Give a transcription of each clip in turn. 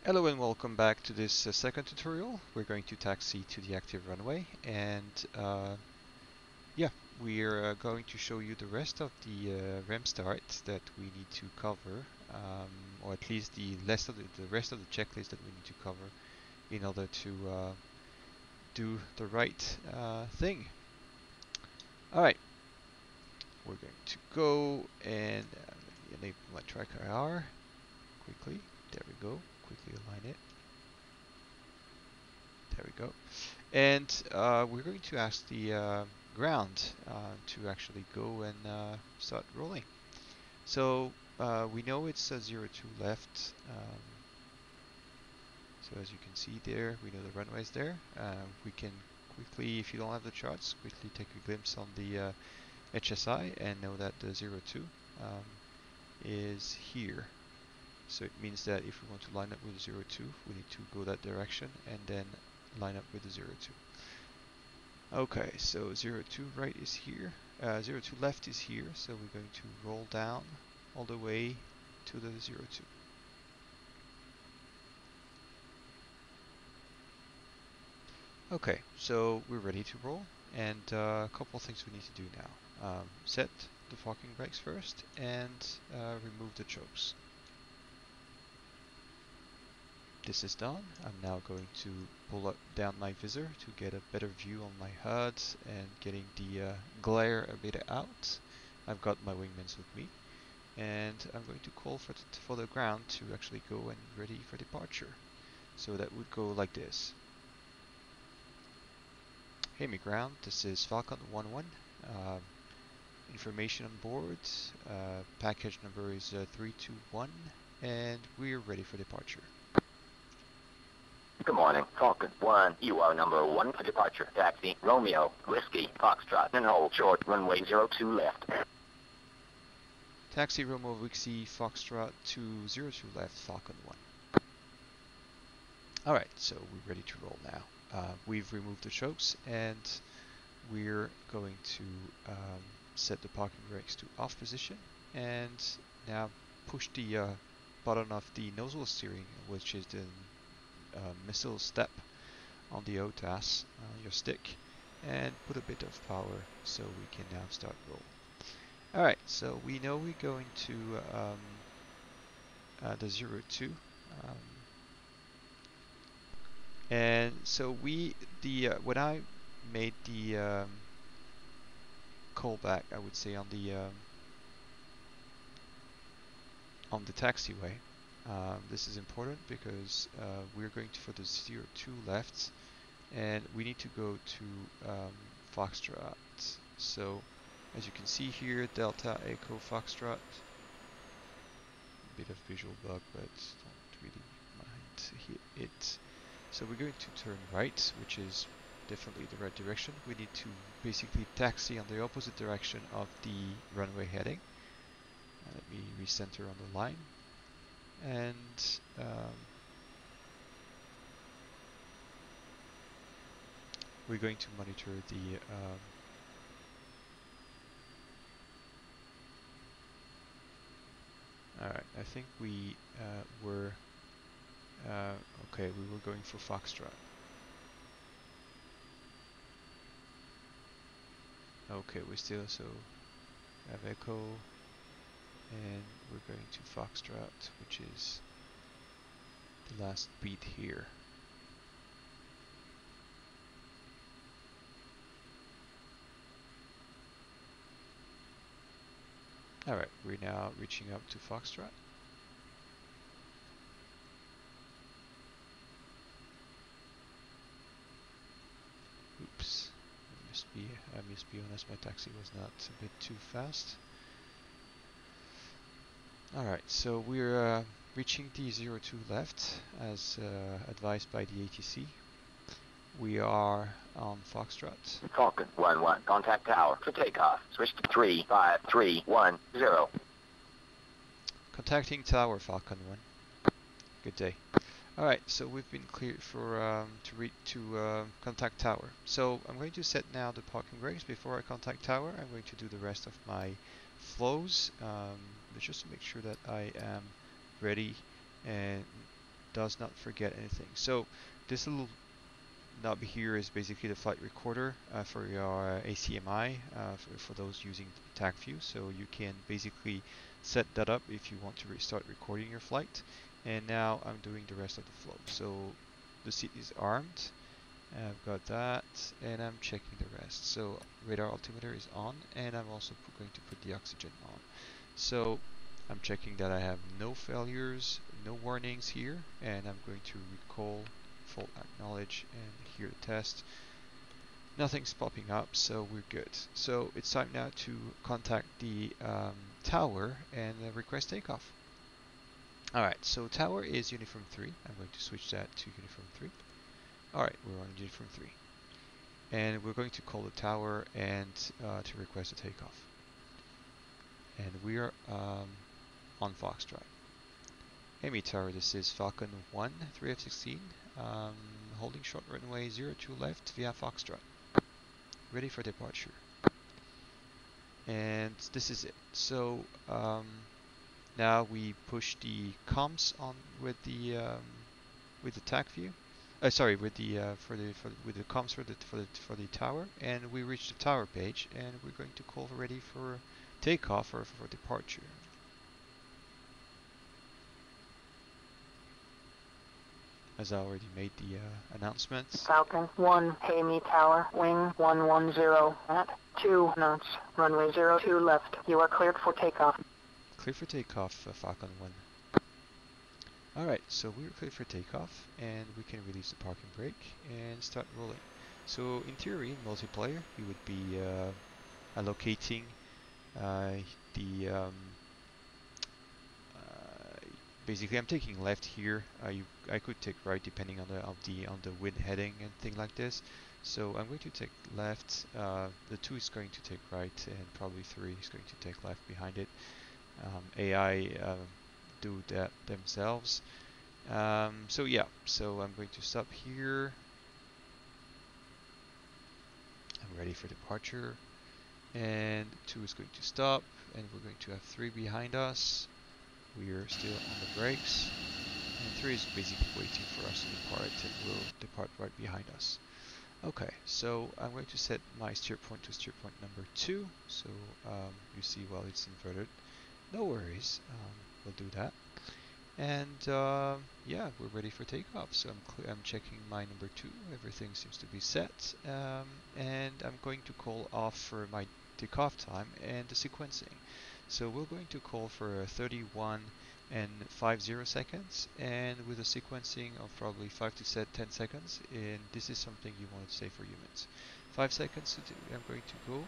Hello and welcome back to this second tutorial. We're going to taxi to the active runway and yeah, we're going to show you the rest of the ramp start that we need to cover, or at least the rest of the checklist that we need to cover in order to do the right thing. Alright, we're going to go and enable my track IR quickly. There we go. Quickly align it. There we go. And we're going to ask the ground to actually go and start rolling. So we know it's 02 left. So as you can see there, we know the runway's there. We can quickly, if you don't have the charts, quickly take a glimpse on the HSI and know that the 02 is here. So it means that if we want to line up with the 02, we need to go that direction and then line up with the 02. Okay, so 02 right is here, 02 left is here, so we're going to roll down all the way to the 02. Okay, so we're ready to roll, and a couple of things we need to do now. Set the parking brakes first, and remove the chokes. This is done. I'm now going to pull down my visor to get a better view on my HUD and getting the glare a bit out. I've got my wingmans with me, and I'm going to call for the ground to actually go and ready for departure. So that would go like this. Hey me ground, this is Falcon 11. Information on board, package number is 321, and we're ready for departure. Good morning, Falcon 1. You are number 1 for departure. Taxi, Romeo, Whiskey, Foxtrot, and hold short, runway 02 left. Taxi, Romeo, Whiskey, Foxtrot to 02 left, Falcon 1. Alright, so we're ready to roll now. We've removed the chokes, and we're going to set the parking brakes to off position, and now push the button of the nozzle steering, which is the missile step on the OTAS, your stick, and put a bit of power so we can now start roll. Alright, so we know we're going to the 02, and so when I made the callback, I would say on the taxiway. This is important because we're going for the 02 left, and we need to go to Foxtrot. So as you can see here, Delta Echo Foxtrot. A bit of visual bug, but don't really mind it. So we're going to turn right, which is definitely the right direction. We need to basically taxi on the opposite direction of the runway heading. Let me recenter on the line. And we're going to monitor the alright, I think we were okay, we were going for Foxtrot. Okay, we still have Echo, and we're going to Foxtrot, which is the last beat here. Alright, we're now reaching up to Foxtrot. Oops, I must be honest, my taxi was not a bit too fast. Alright, so we're reaching the 02 left as advised by the ATC. We are on Foxtrot. Falcon 11, contact tower for takeoff. Switch to 35310. Contacting tower, Falcon 1. Good day. Alright, so we've been cleared for to contact tower. So I'm going to set now the parking brakes before I contact tower. I'm going to do the rest of my flows, but just to make sure that I am ready and does not forget anything. So this little knob here is basically the flight recorder for your ACMI for those using TACView. So you can basically set that up if you want to restart recording your flight. And now I'm doing the rest of the flow. So the seat is armed. I've got that, and I'm checking the rest. So radar altimeter is on, and I'm also going to put the oxygen on. So I'm checking that I have no failures, no warnings here, and I'm going to recall, fault acknowledge, and here the test. Nothing's popping up, so we're good. So it's time now to contact the tower and request takeoff. Alright, so tower is uniform 3. I'm going to switch that to uniform 3. Alright, we're on uniform 3. And we're going to call the tower and to request a takeoff. And we are on Foxtrot. Amy Tower, this is Falcon 1, 3F16, holding short runway 02 left via Foxtrot. Ready for departure. And this is it. So now we push the comms on with the TACView. Sorry, with the with the comms for the tower, and we reach the tower page, and we're going to call ready for takeoff or for departure. As I already made the announcements. Falcon 1, Amy Tower, wing 110 at 2 knots, runway 02 left. You are cleared for takeoff. Clear for takeoff, Falcon 1. Alright, so we're clear for takeoff, and we can release the parking brake and start rolling. So in theory, in multiplayer, you would be allocating basically, I'm taking left here. I could take right depending on the wind heading and thing like this. So I'm going to take left. The 2 is going to take right, and probably 3 is going to take left behind it. AI do that themselves. So yeah, so I'm going to stop here. I'm ready for departure, and 2 is going to stop, and we're going to have 3 behind us. We are still on the brakes, and 3 is basically waiting for us to depart, and will depart right behind us. Okay, so I'm going to set my steer point to steer point number 2, so you see, well, it's inverted. No worries, we'll do that. And yeah, we're ready for takeoff. So I'm checking my number 2. Everything seems to be set, and I'm going to call off for my takeoff time and the sequencing. So we're going to call for 31 and 50 seconds, and with a sequencing of probably 5 to 10 seconds. And this is something you want to say for humans. 5 seconds to do. I'm going to go.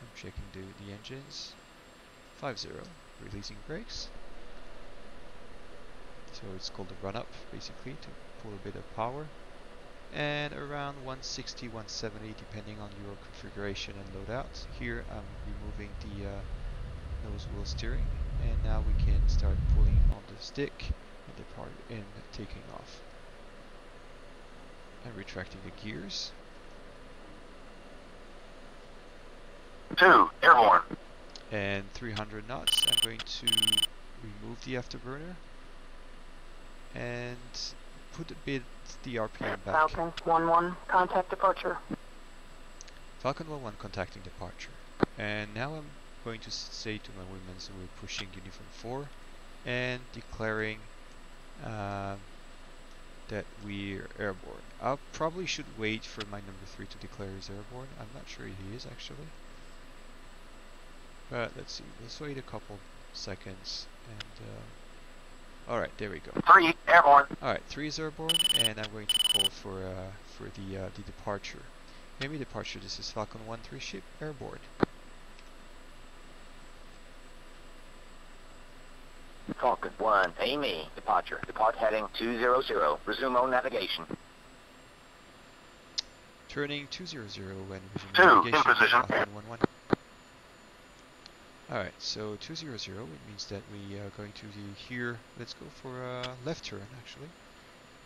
I'm checking the engines. 50, releasing brakes. So it's called a run up, basically, to pull a bit of power. And around 160, 170, depending on your configuration and loadout. Here I'm removing the nose wheel steering, and now we can start pulling on the stick and taking off. And retracting the gears. 2, airborne. And 300 knots. I'm going to remove the afterburner and put a bit the RPM back. Falcon 1-1, contact departure. Falcon 1-1 contacting departure. And now I'm going to say to my wingmen, so we're pushing uniform 4 and declaring that we're airborne. I probably should wait for my number 3 to declare he's airborne. I'm not sure he is actually. But let's see, let's wait a couple seconds and alright, there we go. 3, airborne. Alright, 3 is airborne, and I'm going to call for the departure. Maybe departure, this is Falcon 1-3 ship, airborne. Falcon 1, Amy, departure. Depart heading 200. Resume on navigation. Turning 200 when resuming 2, navigation. in position. Falcon 1-1. Alright, so 200, it means that we are going to here, let's go for a left turn actually.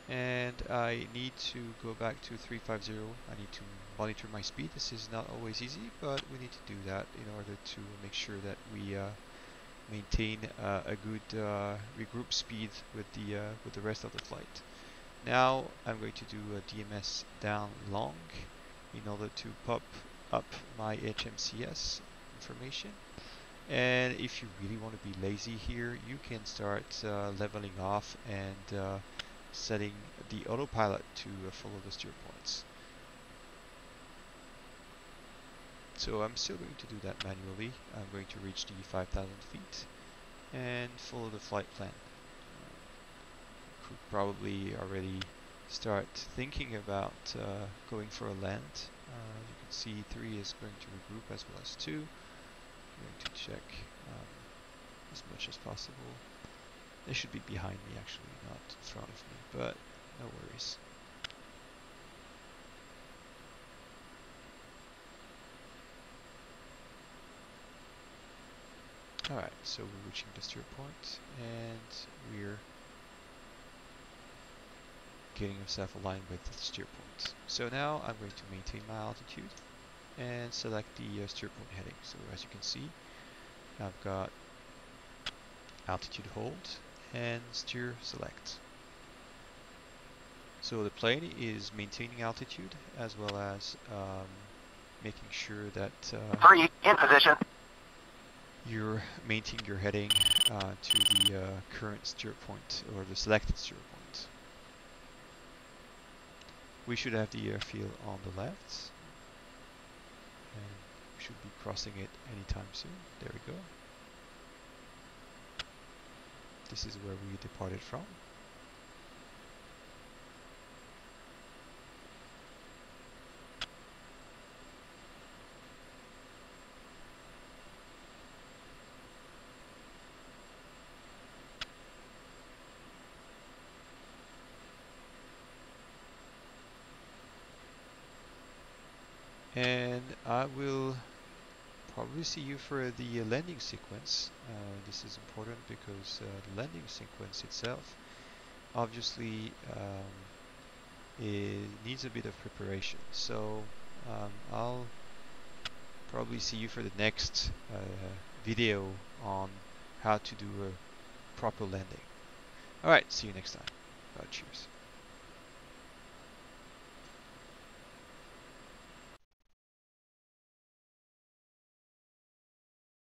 And I need to go back to 350, I need to monitor my speed. This is not always easy, but we need to do that in order to make sure that we maintain a good regroup speed with the rest of the flight. Now I'm going to do a DMS down long in order to pop up my HMCS information. And if you really want to be lazy here, you can start leveling off and setting the autopilot to follow the steer points. So I'm still going to do that manually. I'm going to reach the 5,000 feet and follow the flight plan. Could probably already start thinking about going for a land. You can see 3 is going to regroup as well as 2. I'm going to check as much as possible. They should be behind me actually, not in front of me, but no worries. Alright, so we're reaching the steer point and we're getting ourselves aligned with the steer point. So now I'm going to maintain my altitude and select the steer point heading. So as you can see, I've got altitude hold and steer select. So the plane is maintaining altitude as well as making sure that 3 in position. you're maintaining your heading to the current steer point or the selected steer point. We should have the airfield on the left and we should be crossing it anytime soon. There we go. This is where we departed from. And I will probably see you for the landing sequence. This is important because the landing sequence itself obviously it needs a bit of preparation. So I'll probably see you for the next video on how to do a proper landing. Alright, see you next time. Cheers.